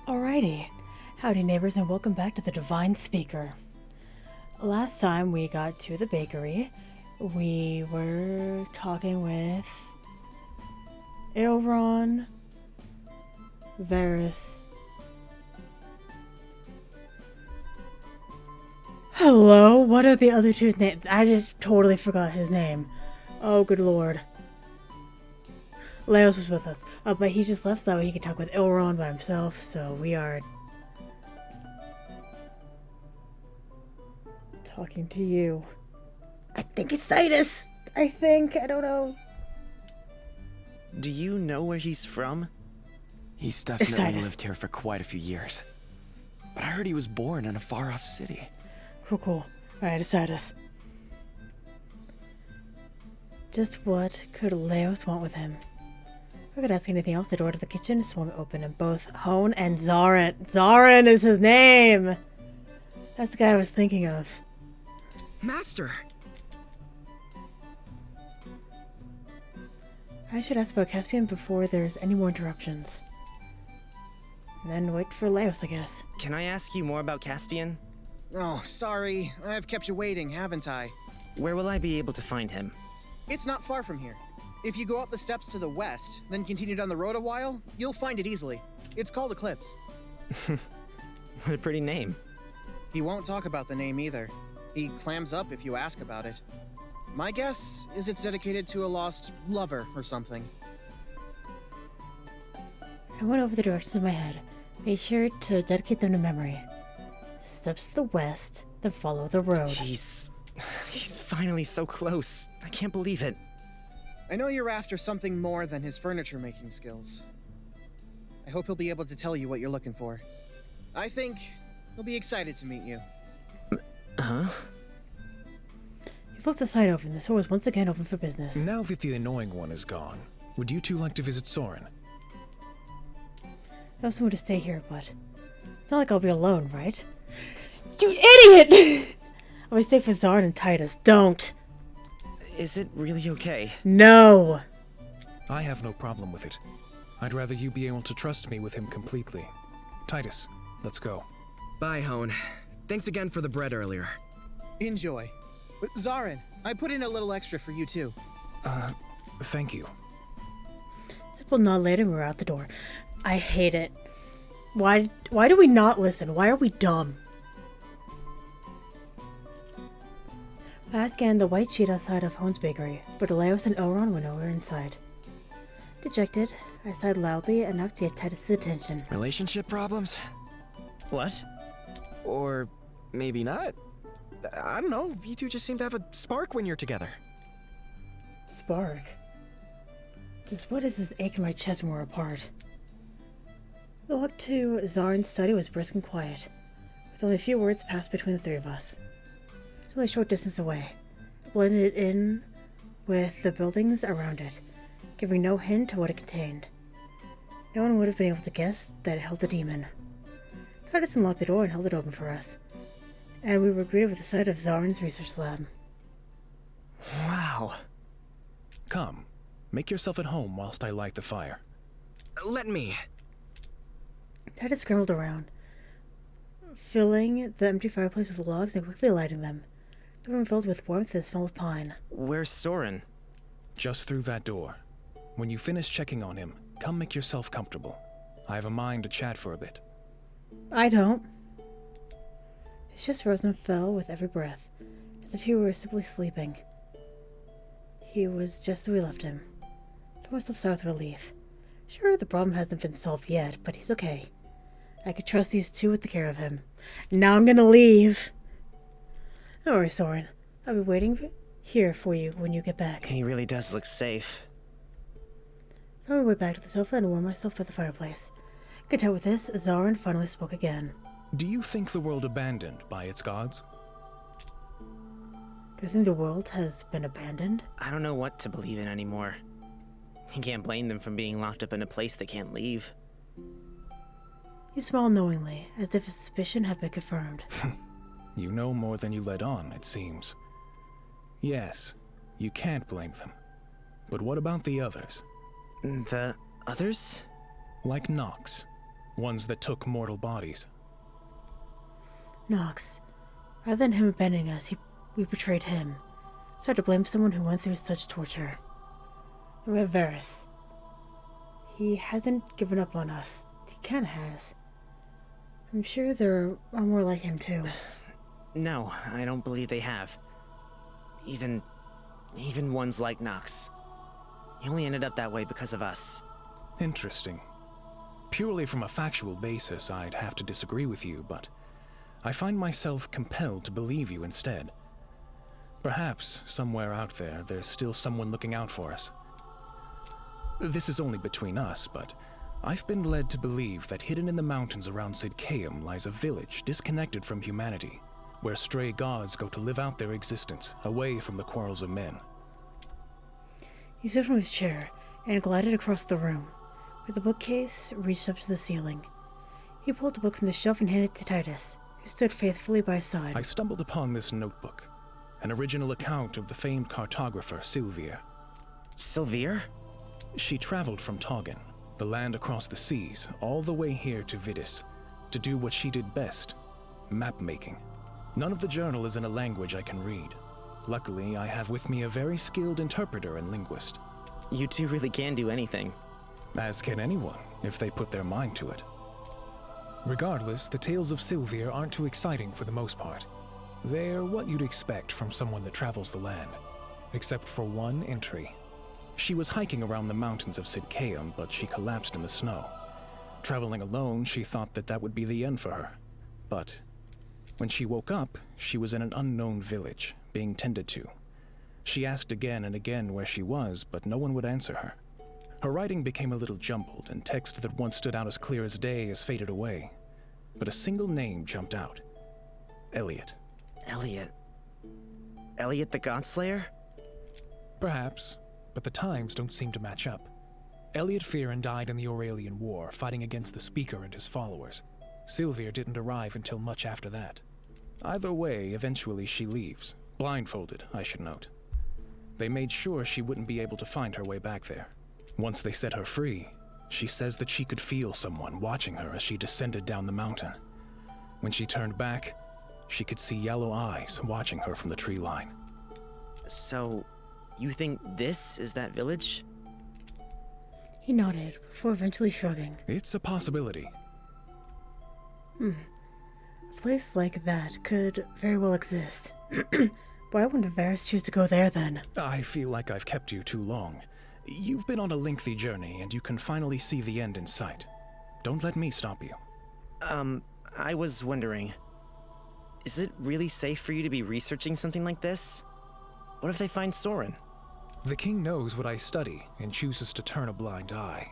Alrighty, howdy neighbors and welcome back to the Devine Speaker. Last time we got to the bakery, we were talking with Elron, Varys. Hello, what are the other two's names? I just totally forgot his name. Oh, good lord. Leos was with us, but he just left so that way he could talk with Elron by himself, so we are talking to you. I think it's Titus! I don't know. Do you know where he's from? He's definitely lived here for quite a few years. But I heard he was born in a far-off city. Cool. Alright, it's Titus. Just what could Leos want with him? If I could ask anything else, the door to the kitchen swung open and both Hone and Zarin is his name! That's the guy I was thinking of. Master! I should ask about Caspian before there's any more interruptions. And then wait for Leos, I guess. Can I ask you more about Caspian? Oh, sorry. I've kept you waiting, haven't I? Where will I be able to find him? It's not far from here. If you go up the steps to the west, then continue down the road a while, you'll find it easily. It's called Eclipse. What a pretty name. He won't talk about the name either. He clams up if you ask about it. My guess is it's dedicated to a lost lover or something. I went over the directions in my head. Be sure to dedicate them to memory. Steps to the west, then follow the road. He's finally so close. I can't believe it. I know you're after something more than his furniture-making skills. I hope he'll be able to tell you what you're looking for. I think he'll be excited to meet you. Huh? He flipped the sign open. The store was once again open for business. Now that the annoying one is gone, would you two like to visit Soren? I have someone to stay here, but it's not like I'll be alone, right? You idiot! I would stay for Zarin and Titus. Don't! Is it really okay? No! I have no problem with it. I'd rather you be able to trust me with him completely. Titus, let's go. Bye, Hone. Thanks again for the bread earlier. Enjoy. Zarin, I put in a little extra for you too. Thank you. Simple nod later and we're out the door. I hate it. Why do we not listen? Why are we dumb? I scanned the white sheet outside of Hone's bakery, but Leos and Elron were nowhere inside. Dejected, I sighed loudly enough to get Titus' attention. Relationship problems? What? Or maybe not. I don't know, you two just seem to have a spark when you're together. Spark? Just what is this ache in my chest when we're apart? The walk to Zarin's study was brisk and quiet, with only a few words passed between the three of us. It's only a short distance away, blended in with the buildings around it, giving no hint to what it contained. No one would have been able to guess that it held a demon. Titus unlocked the door and held it open for us, and we were greeted with the sight of Zarin's research lab. Wow. Come, make yourself at home whilst I light the fire. Let me. Titus scrambled around, filling the empty fireplace with logs and quickly lighting them. The room filled with warmth and the smell of pine. Where's Soren? Just through that door. When you finish checking on him, come make yourself comfortable. I have a mind to chat for a bit. I don't. His chest rose and fell with every breath, as if he were simply sleeping. He was just as we left him. I told myself sigh with relief. Sure, the problem hasn't been solved yet, but he's okay. I could trust these two with the care of him. Now I'm gonna leave. Don't worry, Soren. I'll be waiting here for you when you get back. He really does look safe. I found my way back to the sofa and warmed myself by the fireplace. Content with this, Zarin finally spoke again. Do you think the world abandoned by its gods? Do you think the world has been abandoned? I don't know what to believe in anymore. You can't blame them for being locked up in a place they can't leave. You smiled knowingly, as if a suspicion had been confirmed. You know more than you let on, it seems. Yes, you can't blame them. But what about the others? The others? Like Nox. ones that took mortal bodies. Nox, rather than him abandoning us, we betrayed him. So I had to blame someone who went through such torture. And we have Varys. He hasn't given up on us. He kinda has. I'm sure there are more like him too. No, I don't believe they have. Even ones like Nox. He only ended up that way because of us. Interesting. Purely from a factual basis, I'd have to disagree with you, but I find myself compelled to believe you instead. Perhaps, somewhere out there, there's still someone looking out for us. This is only between us, but I've been led to believe that hidden in the mountains around Sidcaeum lies a village disconnected from humanity, where stray gods go to live out their existence, away from the quarrels of men. He stood from his chair and glided across the room, where the bookcase reached up to the ceiling. He pulled the book from the shelf and handed it to Titus, who stood faithfully by his side. I stumbled upon this notebook, an original account of the famed cartographer Sylvia. Sylvia? She traveled from Toggen, the land across the seas, all the way here to Vidis, to do what she did best, map-making. None of the journal is in a language I can read. Luckily, I have with me a very skilled interpreter and linguist. You two really can do anything. As can anyone, if they put their mind to it. Regardless, the tales of Sylvia aren't too exciting for the most part. They're what you'd expect from someone that travels the land, except for one entry. She was hiking around the mountains of Sidcaeum, but she collapsed in the snow. Traveling alone, she thought that would be the end for her. But when she woke up, she was in an unknown village, being tended to. She asked again and again where she was, but no one would answer her. Her writing became a little jumbled, and text that once stood out as clear as day has faded away. But a single name jumped out. Elliot. Elliot? Elliot the Godslayer? Perhaps, but the times don't seem to match up. Elliot Fearon died in the Aurelian War, fighting against the Speaker and his followers. Sylvia didn't arrive until much after that. Either way, eventually she leaves. Blindfolded, I should note. They made sure she wouldn't be able to find her way back there. Once they set her free, she says that she could feel someone watching her as she descended down the mountain. When she turned back, she could see yellow eyes watching her from the tree line. So, you think this is that village? He nodded, before eventually shrugging. It's a possibility. A place like that could very well exist. Why wouldn't Varys choose to go there then? I feel like I've kept you too long. You've been on a lengthy journey, and you can finally see the end in sight. Don't let me stop you. I was wondering, is it really safe for you to be researching something like this? What if they find Soren? The king knows what I study and chooses to turn a blind eye.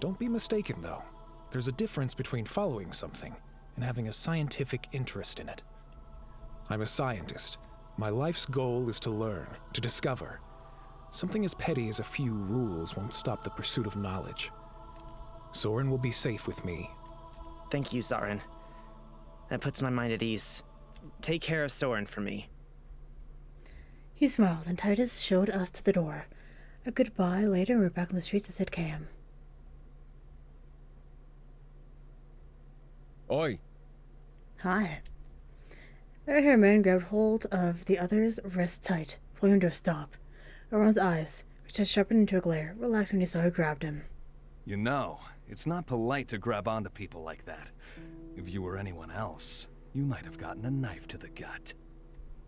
Don't be mistaken, though. There's a difference between following something and having a scientific interest in it. I'm a scientist. My life's goal is to learn, to discover. Something as petty as a few rules won't stop the pursuit of knowledge. Soren will be safe with me. Thank you, Zarin. That puts my mind at ease. Take care of Soren for me. He smiled, and Titus showed us to the door. A goodbye later, we were back on the streets of Sidcaeum. Oi! Hi. The red-haired man grabbed hold of the other's wrist tight, pulling him to a stop. Elrond's eyes, which had sharpened into a glare, relaxed when he saw who grabbed him. You know, it's not polite to grab onto people like that. If you were anyone else, you might have gotten a knife to the gut.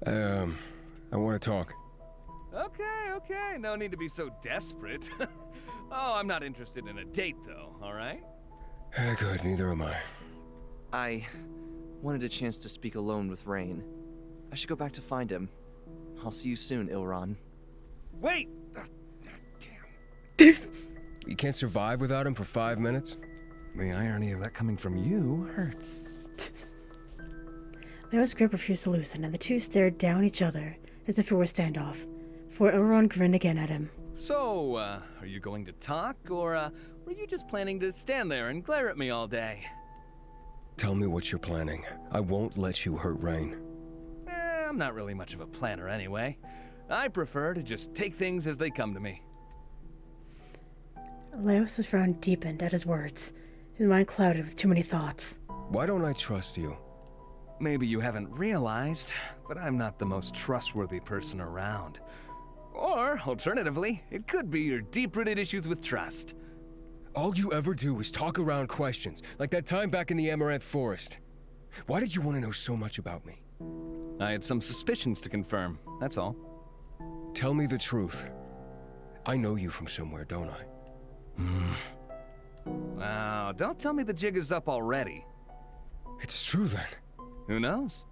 I want to talk. Okay, no need to be so desperate. Oh, I'm not interested in a date, though, alright? Good, neither am I. I wanted a chance to speak alone with Rain. I should go back to find him. I'll see you soon, Ilron. Wait! You can't survive without him for 5 minutes? The irony of that coming from you hurts. Leo's grip refused to loosen, and the two stared down each other as if it were a standoff, before Elrond grinned again at him. So, are you going to talk, or were you just planning to stand there and glare at me all day? Tell me what you're planning. I won't let you hurt Rain. I'm not really much of a planner anyway. I prefer to just take things as they come to me. Leos's frown deepened at his words, his mind clouded with too many thoughts. Why don't I trust you? Maybe you haven't realized, but I'm not the most trustworthy person around. Or, alternatively, it could be your deep-rooted issues with trust. All you ever do is talk around questions, like that time back in the Amaranth Forest. Why did you want to know so much about me? I had some suspicions to confirm, that's all. Tell me the truth. I know you from somewhere, don't I? Now, don't tell me the jig is up already. It's true then. Who knows?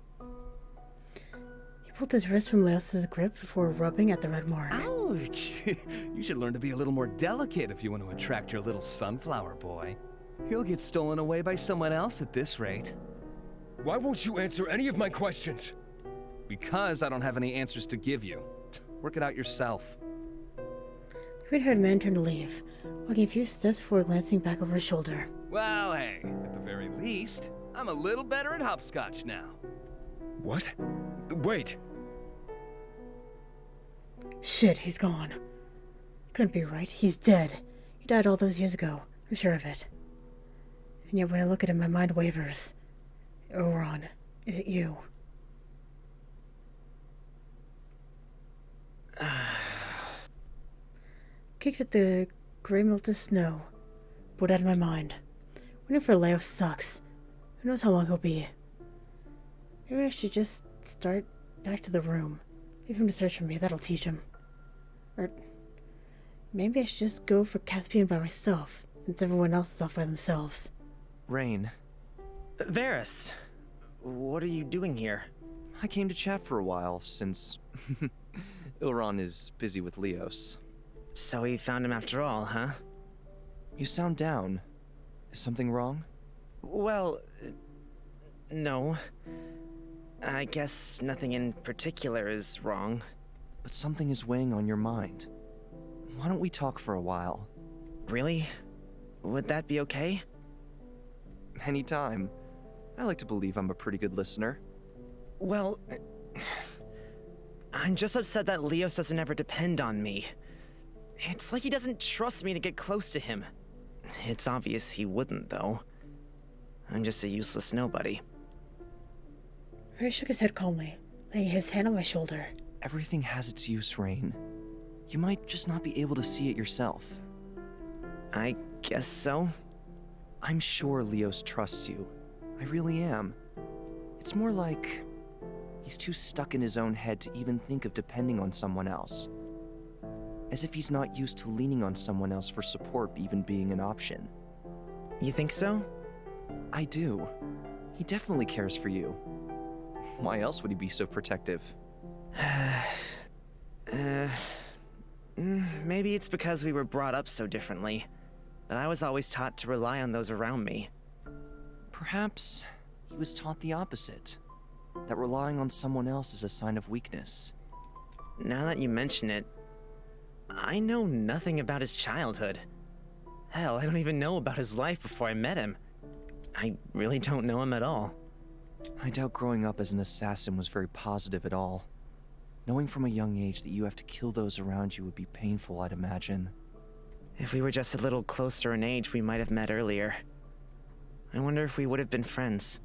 He pulled his wrist from Leos's grip before rubbing at the red mark. Ouch! You should learn to be a little more delicate if you want to attract your little sunflower boy. He'll get stolen away by someone else at this rate. Why won't you answer any of my questions? Because I don't have any answers to give you. Work it out yourself. The green-haired man turned to leave, walking a few steps before glancing back over his shoulder. Well, hey, at the very least, I'm a little better at hopscotch now. What? Wait! Shit, he's gone. Couldn't be right. He's dead. He died all those years ago. I'm sure of it. And yet when I look at him, my mind wavers. Elrond, is it you? Kicked at the gray melted snow. Bored out of my mind. Waiting for Leo sucks. Who knows how long he'll be. Maybe I should just start back to the room. Leave him to search for me, that'll teach him. Or maybe I should just go for Caspian by myself, since everyone else is off by themselves. Rain, Varys, what are you doing here? I came to chat for a while, since Elrond is busy with Leos. So we found him after all, huh? You sound down. Is something wrong? Well, no. I guess nothing in particular is wrong. But something is weighing on your mind. Why don't we talk for a while? Really? Would that be okay? Anytime. I like to believe I'm a pretty good listener. Well, I'm just upset that Leos doesn't ever depend on me. It's like he doesn't trust me to get close to him. It's obvious he wouldn't, though. I'm just a useless nobody. Harry shook his head calmly, laying his hand on my shoulder. Everything has its use, Rain. You might just not be able to see it yourself. I guess so. I'm sure Leos trusts you. I really am. It's more like he's too stuck in his own head to even think of depending on someone else. As if he's not used to leaning on someone else for support even being an option. You think so? I do. He definitely cares for you. Why else would he be so protective? Maybe it's because we were brought up so differently. But I was always taught to rely on those around me. Perhaps he was taught the opposite. That relying on someone else is a sign of weakness. Now that you mention it, I know nothing about his childhood. Hell, I don't even know about his life before I met him. I really don't know him at all. I doubt growing up as an assassin was very positive at all. Knowing from a young age that you have to kill those around you would be painful, I'd imagine. If we were just a little closer in age, we might have met earlier. I wonder if we would have been friends.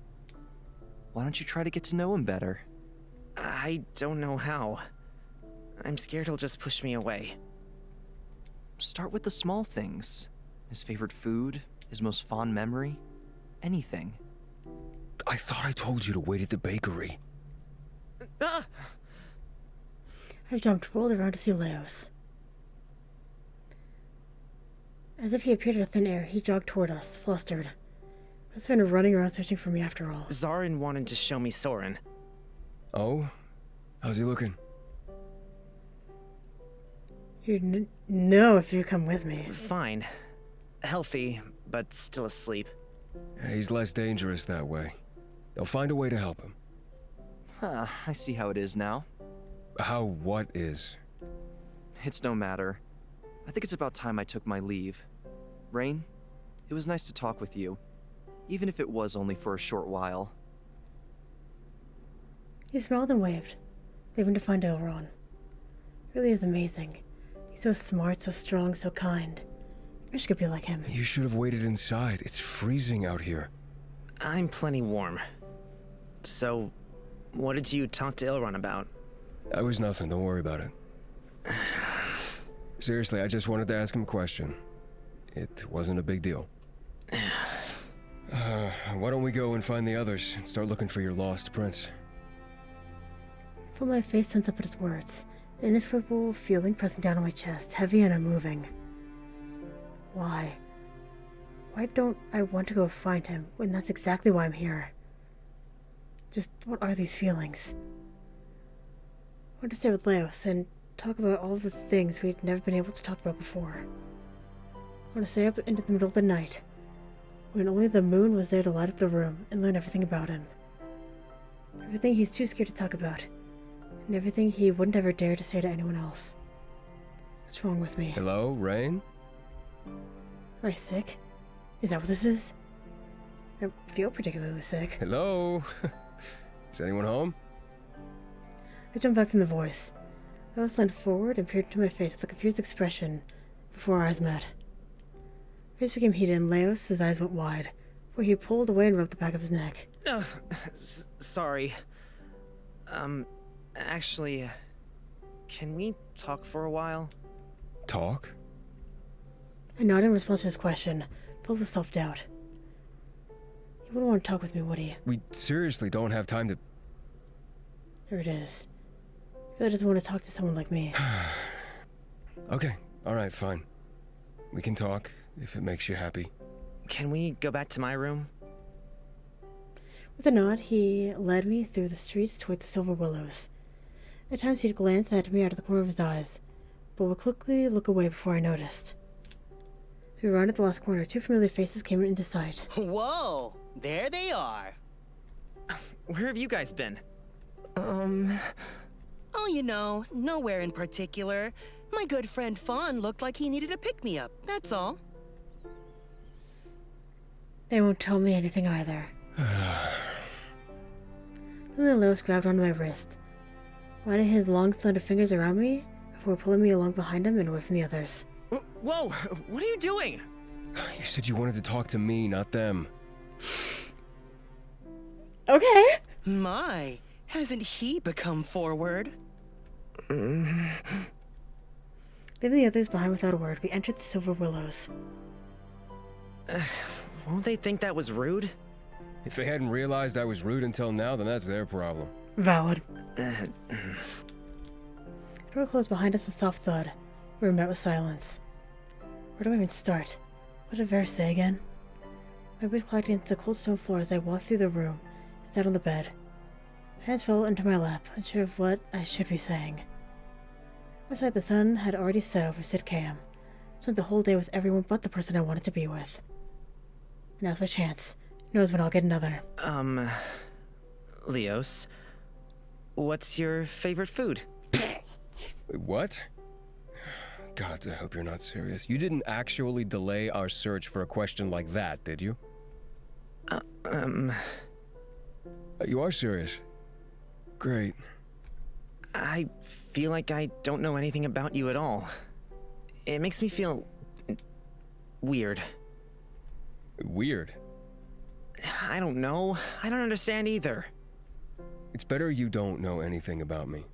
Why don't you try to get to know him better? I don't know how. I'm scared he'll just push me away. Start with the small things. His favorite food, his most fond memory, anything. I thought I told you to wait at the bakery. Ah! I jumped, rolled around to see Leos. As if he appeared out of thin air, he jogged toward us, flustered. Must have been running around searching for me after all. Zarin wanted to show me Soren. Oh? How's he looking? You'd know if you come with me. Fine. Healthy, but still asleep. He's less dangerous that way. They'll find a way to help him. I see how it is now. How what is? It's no matter. I think it's about time I took my leave. Rain, it was nice to talk with you, even if it was only for a short while. He smiled and waved, leaving to find Elrond. Really is amazing. He's so smart, so strong, so kind. Wish I could be like him. You should have waited inside. It's freezing out here. I'm plenty warm. So, what did you talk to Ilrun about? That was nothing. Don't worry about it. Seriously, I just wanted to ask him a question. It wasn't a big deal. Why don't we go and find the others and start looking for your lost prince? I felt my face tense up at his words, an inexplicable feeling pressing down on my chest, heavy and unmoving. Why? Why don't I want to go find him when that's exactly why I'm here? Just what are these feelings? I want to stay with Leos and talk about all the things we'd never been able to talk about before. I want to stay up into the middle of the night, when only the moon was there to light up the room and learn everything about him. Everything he's too scared to talk about, and everything he wouldn't ever dare to say to anyone else. What's wrong with me? Hello, Rain? Am I sick? Is that what this is? I don't feel particularly sick. Hello? Is anyone home? I jumped back from the voice. I was leaned forward and peered into my face with a confused expression before our eyes met. My face became heated and Leos' eyes went wide, where he pulled away and rubbed the back of his neck. Sorry. Actually, can we talk for a while? Talk? I nodded in response to his question, filled with self-doubt. He wouldn't want to talk with me, would he? We seriously don't have time to... There it is. He really doesn't want to talk to someone like me. Okay, alright, fine. We can talk, if it makes you happy. Can we go back to my room? With a nod, he led me through the streets toward the Silver Willows. At times he'd glance at me out of the corner of his eyes, but would quickly look away before I noticed. As we rounded the last corner, two familiar faces came into sight. Whoa! There they are! Where have you guys been? Oh, you know, nowhere in particular. My good friend Fawn looked like he needed a pick-me-up, that's all. They won't tell me anything either. Then Leos grabbed onto my wrist, winding his long, slender fingers around me before pulling me along behind him and away from the others. Whoa! What are you doing? You said you wanted to talk to me, not them. Okay! My, hasn't he become forward? Leaving the others behind without a word, we entered the Silver Willows. Won't they think that was rude? If they hadn't realized I was rude until now, then that's their problem. Valid. The door closed behind us with a soft thud. We were met with silence. Where do I even start? What did Vera say again? My boots clacked against the cold stone floor as I walked through the room and sat on the bed. My hands fell into my lap, unsure of what I should be saying. Outside, the sun had already set over Sidcam. Spent the whole day with everyone but the person I wanted to be with. Now's my chance. Who knows when I'll get another. Leos, what's your favorite food? Wait, what? God, I hope you're not serious. You didn't actually delay our search for a question like that, did you? You are serious? Great. I feel like I don't know anything about you at all. It makes me feel... weird. Weird? I don't know. I don't understand either. It's better you don't know anything about me.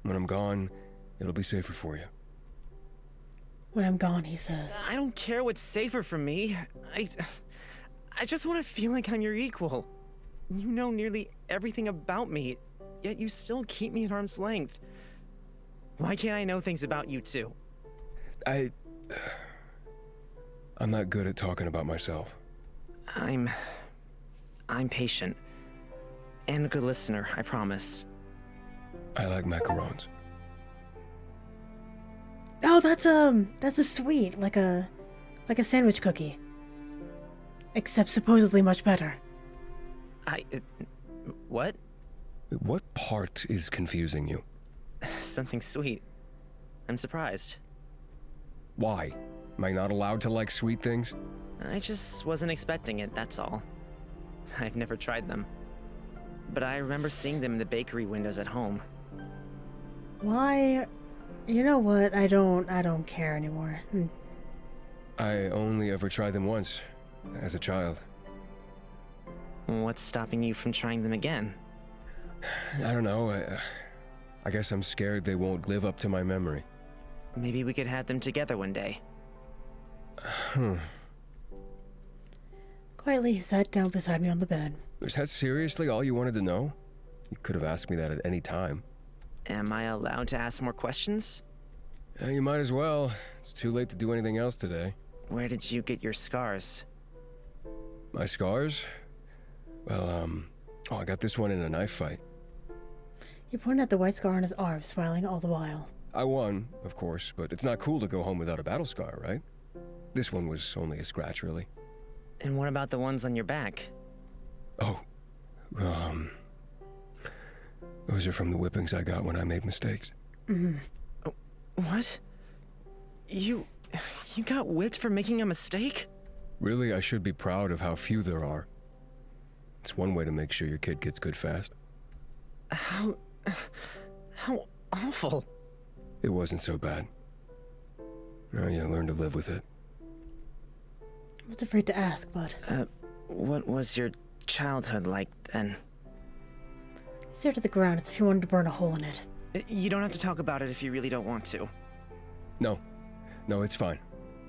When I'm gone, it'll be safer for you. When I'm gone, he says. I don't care what's safer for me. I just want to feel like I'm your equal. You know nearly everything about me, yet you still keep me at arm's length. Why can't I know things about you too? I'm not good at talking about myself. I'm patient. And a good listener, I promise. I like macarons. Oh, that's a sweet, like a sandwich cookie. Except supposedly much better. What? What part is confusing you? Something sweet. I'm surprised. Why? Am I not allowed to like sweet things? I just wasn't expecting it, that's all. I've never tried them. But I remember seeing them in the bakery windows at home. Why? You know what? I don't care anymore. I only ever tried them once, as a child. What's stopping you from trying them again? I don't know. I guess I'm scared they won't live up to my memory. Maybe we could have them together one day. Quietly, he sat down beside me on the bed. Was that seriously all you wanted to know? You could have asked me that at any time. Am I allowed to ask more questions? You might as well. It's too late to do anything else today. Where did you get your scars? My scars? Well, I got this one in a knife fight. He pointed at the white scar on his arm, smiling all the while. I won, of course, but it's not cool to go home without a battle scar, right? This one was only a scratch, really. And what about the ones on your back? Oh, those are from the whippings I got when I made mistakes. Oh, what? You got whipped for making a mistake? Really, I should be proud of how few there are. It's one way to make sure your kid gets good fast. How awful. It wasn't so bad. You learn to live with it. I was afraid to ask, but... What was your childhood like then? He stared at the ground as if he wanted to burn a hole in it. You don't have to talk about it if you really don't want to. No, it's fine.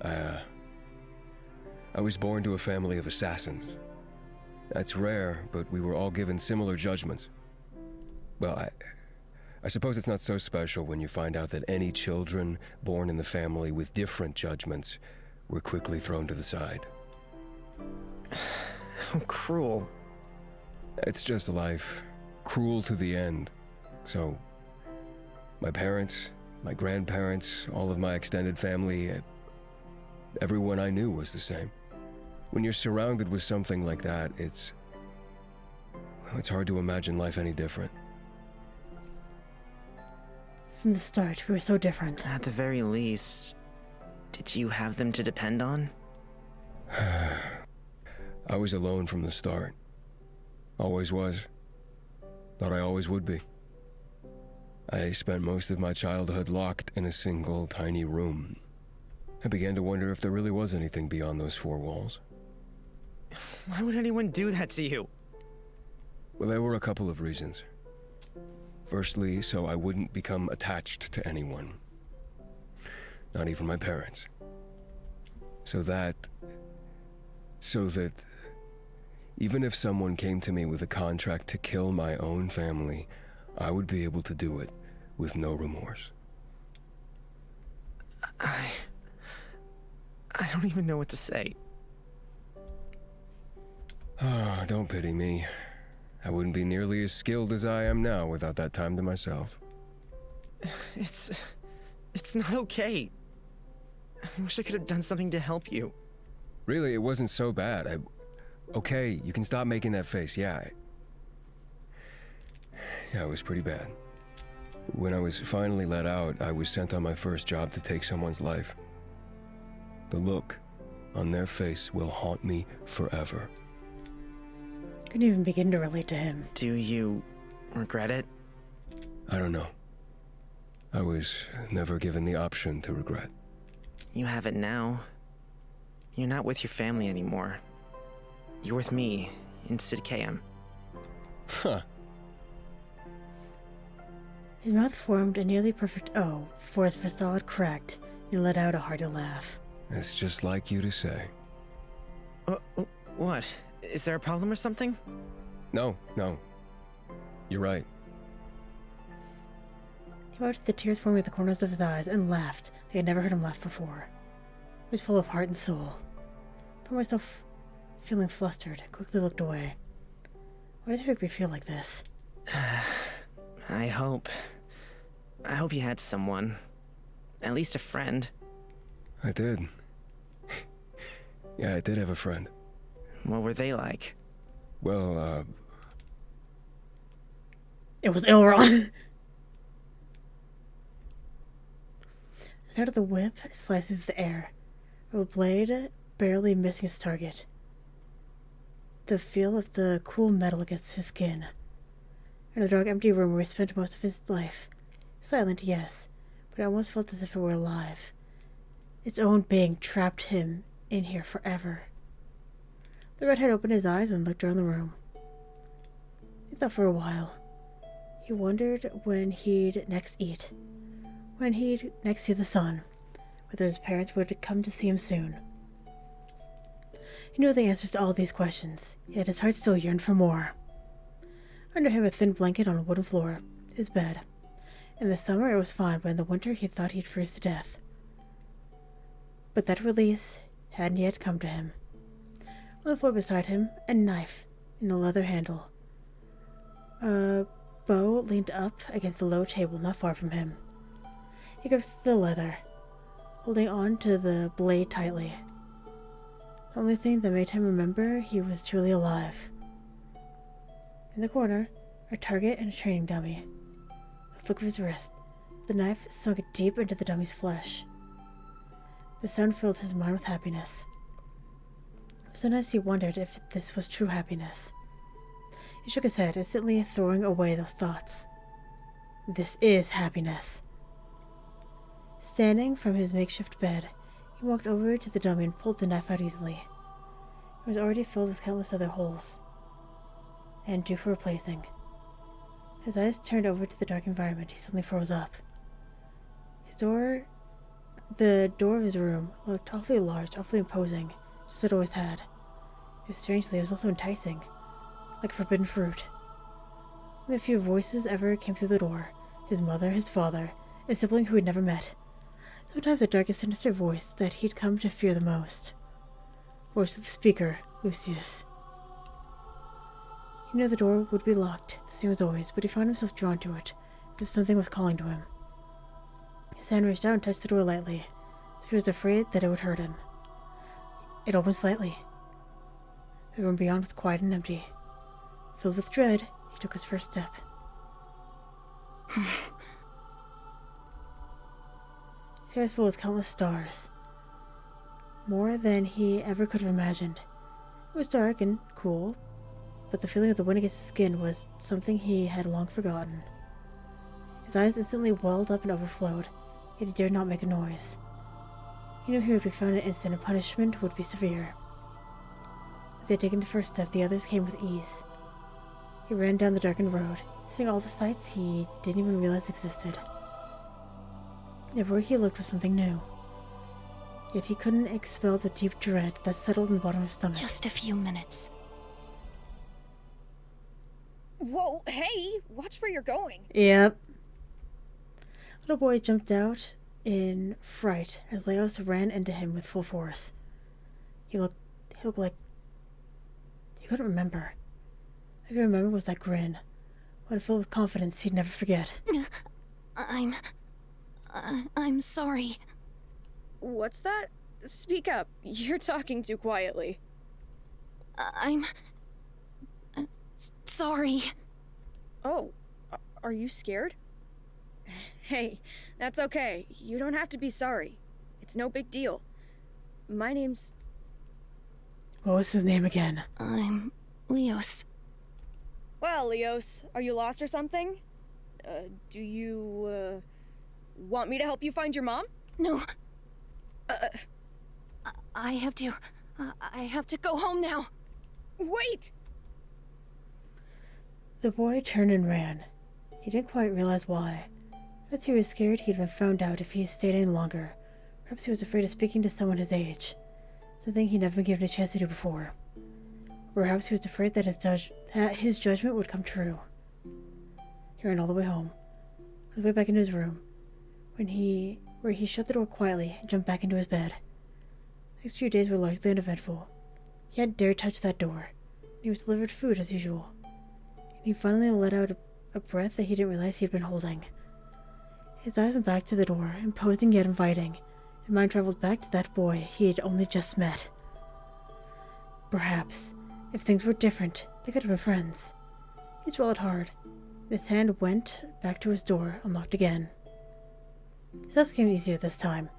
I was born to a family of assassins. That's rare, but we were all given similar judgments. Well, I suppose it's not so special when you find out that any children born in the family with different judgments were quickly thrown to the side. How cruel. It's just life. Cruel to the end. So, my parents, my grandparents, all of my extended family, everyone I knew was the same. When you're surrounded with something like that, it's hard to imagine life any different. From the start, we were so different. At the very least, did you have them to depend on? I was alone from the start. Always was. Thought I always would be. I spent most of my childhood locked in a single tiny room. I began to wonder if there really was anything beyond those four walls. Why would anyone do that to you? Well, there were a couple of reasons. Firstly, so I wouldn't become attached to anyone. Not even my parents. So that even if someone came to me with a contract to kill my own family, I would be able to do it with no remorse. I don't even know what to say. Ah, don't pity me. I wouldn't be nearly as skilled as I am now without that time to myself. It's not okay. I wish I could have done something to help you. Really, it wasn't so bad. Okay, you can stop making that face. Yeah, it was pretty bad. When I was finally let out, I was sent on my first job to take someone's life. The look on their face will haunt me forever. Couldn't even begin to relate to him. Do you regret it? I don't know. I was never given the option to regret. You have it now. You're not with your family anymore. You're with me in Sidkayam. Huh. His mouth formed a nearly perfect O before his facade cracked and he let out a hearty laugh. It's just like you to say. What? Is there a problem or something? No. You're right. He wiped the tears forming at the corners of his eyes and laughed. I had never heard him laugh before. He was full of heart and soul. I found myself feeling flustered and quickly looked away. Why does it make me feel like this? I hope you had someone. At least a friend. I did. Yeah, I did have a friend. What were they like? Well, It was Elrond. The sound of the whip sliced through the air, a blade barely missing its target. The feel of the cool metal against his skin. In the dark, empty room where he spent most of his life. Silent, yes, but I almost felt as if it were alive. its own being trapped him in here forever. The redhead opened his eyes and looked around the room. He thought for a while. He wondered when he'd next eat, when he'd next see the sun, whether his parents would come to see him soon. He knew the answers to all these questions, yet his heart still yearned for more. Under him, a thin blanket on a wooden floor, his bed. In the summer, it was fine, but in the winter, he thought he'd freeze to death. But that release hadn't yet come to him. On the floor beside him, a knife in a leather handle. A bow leaned up against the low table not far from him. He gripped the leather, holding on to the blade tightly. The only thing that made him remember he was truly alive. In the corner, a target and a training dummy. A flick of his wrist, the knife sunk deep into the dummy's flesh. The sound filled his mind with happiness. Sometimes he wondered if this was true happiness. He shook his head, instantly throwing away those thoughts. This is happiness. Standing from his makeshift bed, he walked over to the dummy and pulled the knife out easily. It was already filled with countless other holes, and due for replacing. His eyes turned over to the dark environment. He suddenly froze up. The door of his room looked awfully large, awfully imposing, just as it always had. Yet strangely, it was also enticing, like forbidden fruit. Only a few voices ever came through the door. His mother, his father, a sibling who he'd never met. Sometimes a dark and sinister voice that he'd come to fear the most. Voice of the speaker, Lucius. He knew the door would be locked, the same as always, but he found himself drawn to it, as if something was calling to him. His hand reached out and touched the door lightly, as if he was afraid that it would hurt him. It opened slightly. The room beyond was quiet and empty. Filled with dread, he took his first step. The sky was filled with countless stars. More than he ever could have imagined. It was dark and cool, but the feeling of the wind against his skin was something he had long forgotten. His eyes instantly welled up and overflowed, yet he dared not make a noise. He knew he would be found in an instant and punishment would be severe. As he had taken the first step, the others came with ease. He ran down the darkened road, seeing all the sights he didn't even realize existed. Everywhere he looked was something new. Yet he couldn't expel the deep dread that settled in the bottom of his stomach. Just a few minutes. Whoa, hey! Watch where you're going. Yep. Little boy jumped out in fright as Leos ran into him with full force. He looked like... He couldn't remember. All he could remember was that grin. One filled with confidence he'd never forget. I'm sorry. What's that? Speak up. You're talking too quietly. I'm... sorry. Oh, are you scared? Hey, that's okay. You don't have to be sorry. It's no big deal. My name's... What was his name again? I'm... Leos. Well, Leos, are you lost or something? Do you, want me to help you find your mom? No. I have to go home now. Wait! The boy turned and ran. He didn't quite realize why. Perhaps he was scared he'd been found out if he stayed any longer. Perhaps he was afraid of speaking to someone his age. Something he'd never been given a chance to do before. Perhaps he was afraid that his judgment would come true. He ran all the way home. On his way back into his room, where he shut the door quietly and jumped back into his bed. The next few days were largely uneventful. He hadn't dared touch that door. He was delivered food as usual. And he finally let out a breath that he didn't realize he'd been holding. His eyes went back to the door, imposing yet inviting. His mind traveled back to that boy he had only just met. Perhaps, if things were different, they could have been friends. He swallowed hard, and his hand went back to his door, unlocked again. His steps came easier this time.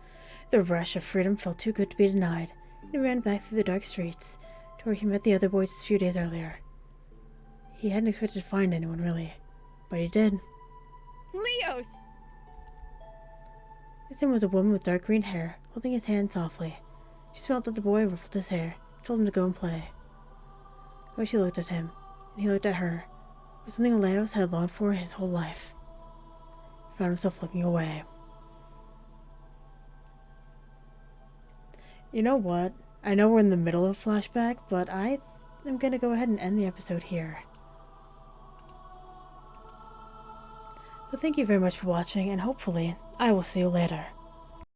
The rush of freedom felt too good to be denied, and he ran back through the dark streets to where he met the other boys a few days earlier. He hadn't expected to find anyone, really, but he did. Leos! This time was a woman with dark green hair, holding his hand softly. She smiled at the boy, ruffled his hair, told him to go and play. The way she looked at him, and he looked at her, was something Leos had longed for his whole life. He found himself looking away. You know what? I know we're in the middle of a flashback, but I am going to go ahead and end the episode here. So thank you very much for watching, and hopefully I will see you later.